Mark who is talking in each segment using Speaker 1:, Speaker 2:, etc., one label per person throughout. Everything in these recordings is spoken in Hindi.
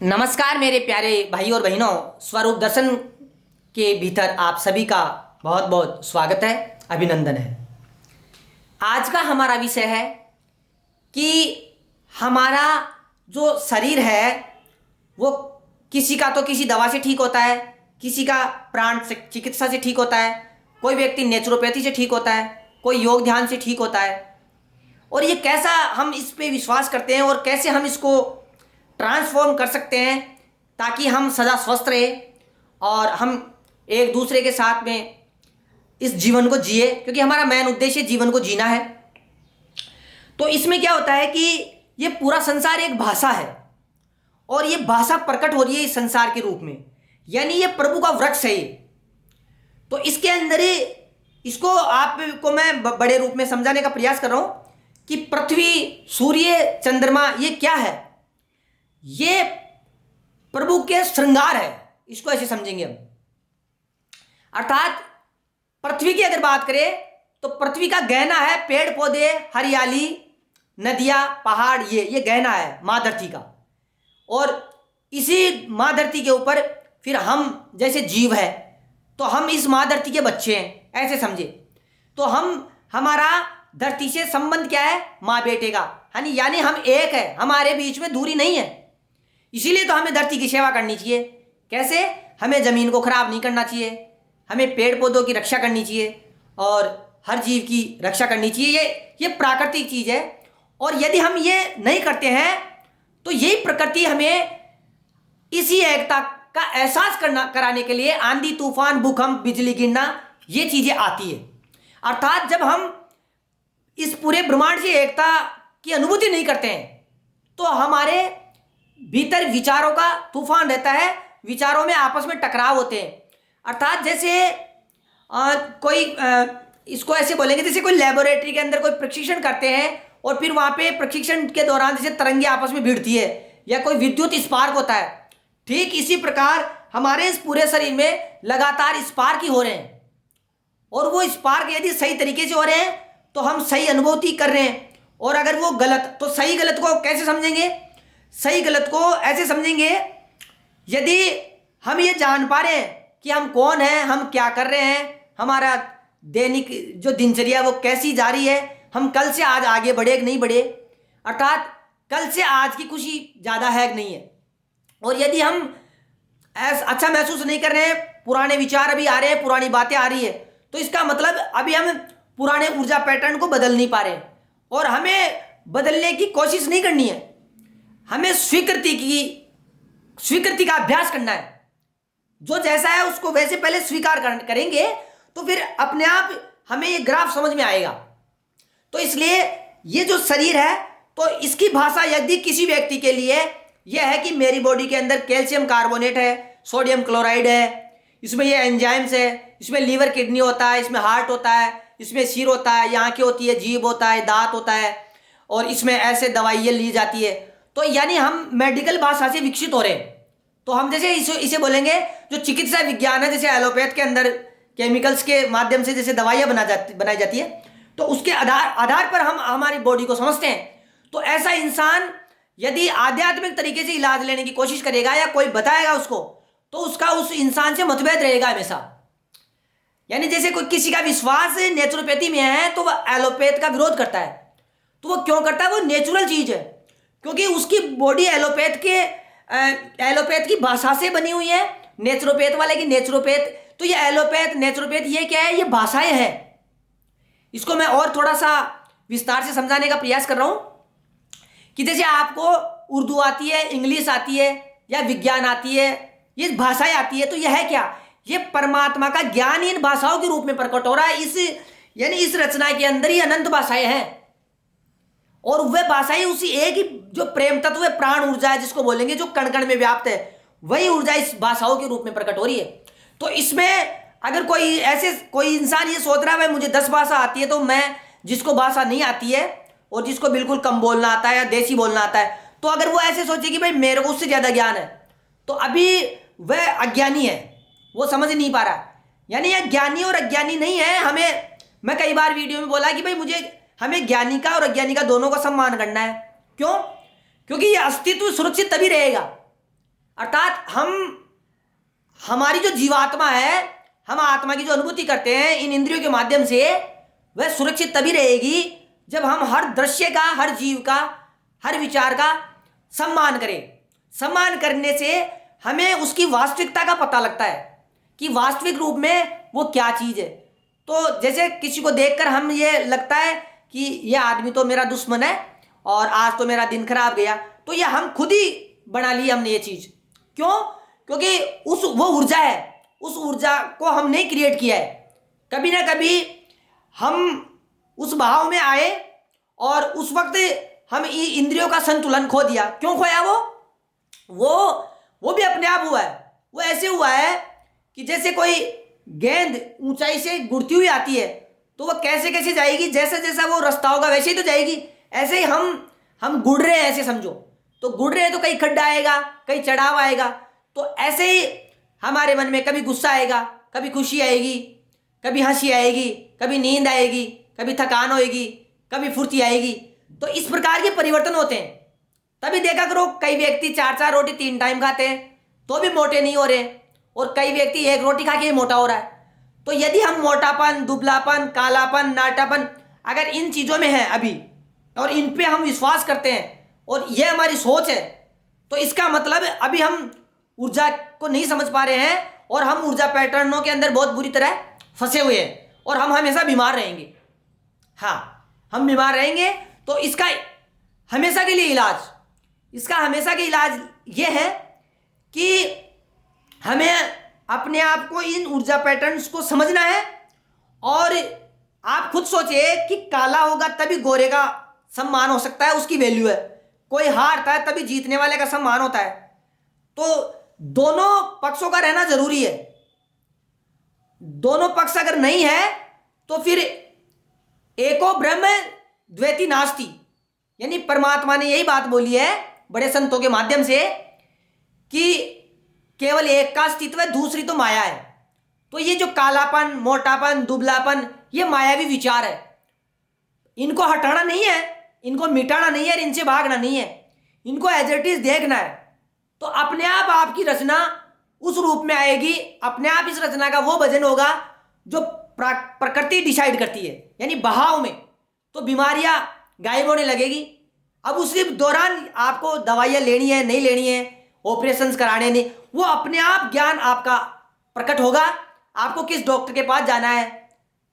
Speaker 1: नमस्कार मेरे प्यारे भाई और बहनों, स्वरूप दर्शन के भीतर आप सभी का बहुत बहुत स्वागत है, अभिनंदन है। आज का हमारा विषय है कि हमारा जो शरीर है वो किसी का तो किसी दवा से ठीक होता है, किसी का प्राण चिकित्सा से ठीक होता है, कोई व्यक्ति नेचुरोपैथी से ठीक होता है, कोई योग ध्यान से ठीक होता है। और ये कैसा हम इस पे विश्वास करते हैं और कैसे हम इसको ट्रांसफॉर्म कर सकते हैं ताकि हम सदा स्वस्थ रहे और हम एक दूसरे के साथ में इस जीवन को जिए, क्योंकि हमारा मेन उद्देश्य जीवन को जीना है। तो इसमें क्या होता है कि ये पूरा संसार एक भाषा है और ये भाषा प्रकट हो रही है इस संसार के रूप में, यानी ये प्रभु का वृक्ष है ये। तो इसके अंदर ही इसको आपको मैं बड़े रूप में समझाने का प्रयास कर रहा हूं कि पृथ्वी, सूर्य, चंद्रमा ये क्या है। ये प्रभु के श्रृंगार है, इसको ऐसे समझेंगे हम। अर्थात पृथ्वी की अगर बात करें तो पृथ्वी का गहना है पेड़ पौधे, हरियाली, नदियां, पहाड़, ये गहना है मां धरती का। और इसी मां धरती के ऊपर फिर हम जैसे जीव है तो हम इस मां धरती के बच्चे हैं, ऐसे समझे। तो हमारा धरती से संबंध क्या है, मां बेटे का, यानी हम एक है, हमारे बीच में दूरी नहीं है। इसीलिए तो हमें धरती की सेवा करनी चाहिए। कैसे? हमें ज़मीन को खराब नहीं करना चाहिए, हमें पेड़ पौधों की रक्षा करनी चाहिए और हर जीव की रक्षा करनी चाहिए। ये प्राकृतिक चीज़ है। और यदि हम ये नहीं करते हैं तो यही प्रकृति हमें इसी एकता का एहसास कराने के लिए आंधी, तूफान, भूकंप, बिजली गिरना, ये चीज़ें आती है। अर्थात जब हम इस पूरे ब्रह्मांड से एकता की अनुभूति नहीं करते हैं तो हमारे भीतर विचारों का तूफान रहता है, विचारों में आपस में टकराव होते हैं। अर्थात जैसे इसको ऐसे बोलेंगे, जैसे कोई लेबोरेटरी के अंदर कोई प्रशिक्षण करते हैं और फिर वहाँ पे प्रशिक्षण के दौरान जैसे तरंगे आपस में भिड़ती है या कोई विद्युत स्पार्क होता है, ठीक इसी प्रकार हमारे इस पूरे शरीर में लगातार स्पार्क ही हो रहे हैं। और वो स्पार्क यदि सही तरीके से हो रहे हैं तो हम सही अनुभूति कर रहे हैं, और अगर वो गलत, तो सही गलत को कैसे समझेंगे? सही गलत को ऐसे समझेंगे, यदि हम ये जान पा रहे हैं कि हम कौन हैं, हम क्या कर रहे हैं, हमारा दैनिक जो दिनचर्या वो कैसी जा रही है, हम कल से आज आगे बढ़े कि नहीं बढ़े, अर्थात कल से आज की खुशी ज़्यादा है कि नहीं है। और यदि हम अच्छा महसूस नहीं कर रहे हैं, पुराने विचार अभी आ रहे हैं, पुरानी बातें आ रही है, तो इसका मतलब अभी हम पुराने ऊर्जा पैटर्न को बदल नहीं पा रहे हैं। और हमें बदलने की कोशिश नहीं करनी है, हमें स्वीकृति का अभ्यास करना है। जो जैसा है उसको वैसे पहले स्वीकार करेंगे तो फिर अपने आप हमें ये ग्राफ समझ में आएगा। तो इसलिए ये जो शरीर है तो इसकी भाषा यदि किसी व्यक्ति के लिए यह है कि मेरी बॉडी के अंदर कैल्शियम कार्बोनेट है, सोडियम क्लोराइड है, इसमें ये एंजाइम्स है, इसमें लीवर किडनी होता है, इसमें हार्ट होता है, इसमें सिर होता है, यहाँ की होती है जीभ होता है, दांत होता है, और इसमें ऐसे दवाइयाँ ली जाती है। तो यानी हम मेडिकल भाषा से विकसित हो रहे हैं। तो हम जैसे इसे बोलेंगे जो चिकित्सा विज्ञान है, जैसे एलोपैथ के अंदर केमिकल्स के माध्यम से जैसे दवाइयाँ बनाई जाती है, तो उसके आधार पर हम हमारी बॉडी को समझते हैं। तो ऐसा इंसान यदि आध्यात्मिक तरीके से इलाज लेने की कोशिश करेगा या कोई बताएगा उसको, तो उसका उस इंसान से मतभेद रहेगा हमेशा। यानी जैसे कोई किसी का विश्वास नेचुरोपैथी में है तो वह एलोपैथ का विरोध करता है। तो वो क्यों करता है? वो नेचुरल चीज है, क्योंकि उसकी बॉडी एलोपैथ की भाषा से बनी हुई है, नेचुरोपैथ वाले की नेचुरोपैथ। तो ये एलोपैथ, नेचुरोपैथ, ये क्या है? ये भाषाएं हैं। इसको मैं और थोड़ा सा विस्तार से समझाने का प्रयास कर रहा हूं कि जैसे आपको उर्दू आती है, इंग्लिश आती है या विज्ञान आती है, ये भाषाएं आती है, तो यह है क्या? ये परमात्मा का ज्ञान इन भाषाओं के रूप में प्रकट हो रहा है। यानी इस रचना के अंदर ही अनंत भाषाएं हैं, और वह भाषाएं उसी एक ही जो प्रेम तत्व है, प्राण ऊर्जा है जिसको बोलेंगे, जो कण कण में व्याप्त है, वही ऊर्जा इस भाषाओं के रूप में प्रकट हो रही है। तो इसमें अगर कोई इंसान ये सोच रहा है भाई मुझे 10 भाषा आती है, तो मैं जिसको भाषा नहीं आती है और जिसको बिल्कुल कम बोलना आता है या देसी बोलना आता है, तो अगर वो ऐसे सोचे कि भाई मेरे को उससे ज्यादा ज्ञान है, तो अभी वह अज्ञानी है, वो समझ नहीं पा रहा। यानी यह ज्ञानी और अज्ञानी नहीं है। मैं कई बार वीडियो में बोला कि भाई हमें ज्ञानी का और अज्ञानी का दोनों का सम्मान करना है। क्यों? क्योंकि ये अस्तित्व सुरक्षित तभी रहेगा अर्थात हमारी जो जीवात्मा है, हम आत्मा की जो अनुभूति करते हैं इन इंद्रियों के माध्यम से, वह सुरक्षित तभी रहेगी जब हम हर दृश्य का, हर जीव का, हर विचार का सम्मान करें। सम्मान करने से हमें उसकी वास्तविकता का पता लगता है कि वास्तविक रूप में वो क्या चीज़ है। तो जैसे किसी को देखकर हम ये लगता है कि ये आदमी तो मेरा दुश्मन है और आज तो मेरा दिन खराब गया, तो ये हम खुद ही बना ली हमने ये चीज़। क्यों? क्योंकि वो ऊर्जा है, उस ऊर्जा को हमने क्रिएट किया है। कभी ना कभी हम उस भाव में आए और उस वक्त हम इंद्रियों का संतुलन खो दिया। क्यों खोया? वो भी अपने आप हुआ है। वो ऐसे हुआ है कि जैसे कोई गेंद ऊंचाई से गुड़ती हुई आती है तो वो कैसे कैसे जाएगी, जैसा जैसा वो रास्ता होगा वैसे ही तो जाएगी। ऐसे ही हम गुड़ रहे हैं, ऐसे समझो। तो गुड़ रहे हैं तो कहीं खड्डा आएगा, कहीं चढ़ाव आएगा। तो ऐसे ही हमारे मन में कभी गुस्सा आएगा, कभी खुशी आएगी, कभी हंसी आएगी, कभी नींद आएगी, कभी थकान होएगी, कभी फुर्ती आएगी। तो इस प्रकार के परिवर्तन होते हैं। तभी देखा करो कई व्यक्ति 4-4 रोटी 3 टाइम खाते हैं तो भी मोटे नहीं हो रहे, और कई व्यक्ति 1 रोटी खा के ही मोटा हो रहा है। तो यदि हम मोटापन, दुबलापन, कालापन, नाटापन अगर इन चीज़ों में है अभी, और इन पे हम विश्वास करते हैं और ये हमारी सोच है, तो इसका मतलब अभी हम ऊर्जा को नहीं समझ पा रहे हैं और हम ऊर्जा पैटर्नों के अंदर बहुत बुरी तरह फंसे हुए हैं और हम हमेशा बीमार रहेंगे। हाँ, हम बीमार रहेंगे। तो इसका हमेशा के लिए इलाज ये है कि हमें अपने आप को इन ऊर्जा पैटर्न्स को समझना है। और आप खुद सोचिए कि काला होगा तभी गोरे का सम्मान हो सकता है, उसकी वैल्यू है। कोई हारता है तभी जीतने वाले का सम्मान होता है। तो दोनों पक्षों का रहना जरूरी है। दोनों पक्ष अगर नहीं है तो फिर एको ब्रह्म द्वैती नास्ति, यानी परमात्मा ने यही बात बोली है बड़े संतों के माध्यम से कि केवल एक का अस्तित्व है, दूसरी तो माया है। तो ये जो कालापन, मोटापन, दुबलापन, ये मायावी विचार है। इनको हटाना नहीं है, इनको मिटाना नहीं है, इनसे भागना नहीं है, इनको एज इट इज देखना है। तो अपने आप आपकी रचना उस रूप में आएगी। अपने आप इस रचना का वो वजन होगा जो प्रकृति डिसाइड करती है, यानी बहाव में। तो बीमारियां गायब होने लगेगी। अब उसी दौरान आपको दवाइयाँ लेनी है, नहीं लेनी है, ऑपरेशंस कराने नहीं, वो अपने आप ज्ञान आपका प्रकट होगा। आपको किस डॉक्टर के पास जाना है,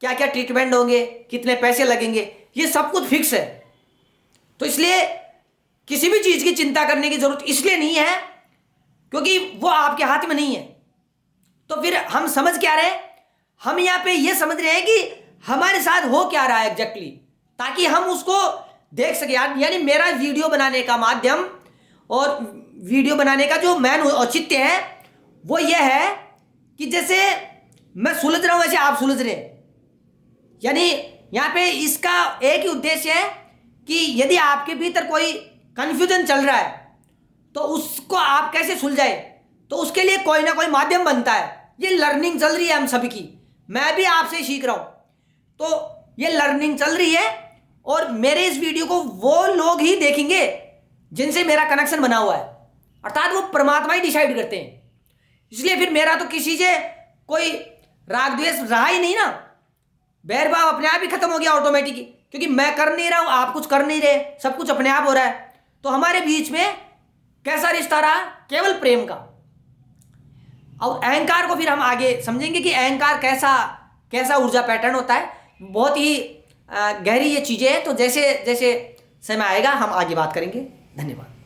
Speaker 1: क्या क्या ट्रीटमेंट होंगे, कितने पैसे लगेंगे, ये सब कुछ फिक्स है। तो इसलिए किसी भी चीज़ की चिंता करने की जरूरत इसलिए नहीं है क्योंकि वो आपके हाथ में नहीं है। तो फिर हम समझ क्या रहे हैं? हम यहाँ पे ये समझ रहे हैं कि हमारे साथ हो क्या रहा है एग्जैक्टली, ताकि हम उसको देख सके। यानी मेरा वीडियो बनाने का माध्यम और वीडियो बनाने का जो मेन औचित्य है वो ये है कि जैसे मैं सुलझ रहा हूं वैसे आप सुलझ रहे हैं। यानी यहाँ पे इसका एक ही उद्देश्य है कि यदि आपके भीतर कोई कंफ्यूजन चल रहा है तो उसको आप कैसे सुलझाए, तो उसके लिए कोई ना कोई माध्यम बनता है। ये लर्निंग चल रही है हम सभी की, मैं भी आपसे सीख रहा हूं। तो ये लर्निंग चल रही है और मेरे इस वीडियो को वो लोग ही देखेंगे जिनसे मेरा कनेक्शन बना हुआ है, अर्थात वो परमात्मा ही डिसाइड करते हैं। इसलिए फिर मेरा तो किसी से कोई राग द्वेष रहा ही नहीं ना, बैरभाव अपने आप ही खत्म हो गया ऑटोमेटिकली, क्योंकि मैं कर नहीं रहा हूं, आप कुछ कर नहीं रहे, सब कुछ अपने आप हो रहा है। तो हमारे बीच में कैसा रिश्ता रहा? केवल प्रेम का। और अहंकार को फिर हम आगे समझेंगे कि अहंकार कैसा ऊर्जा पैटर्न होता है। बहुत ही गहरी ये चीज़ें हैं। तो जैसे जैसे समय आएगा हम आगे बात करेंगे। धन्यवाद।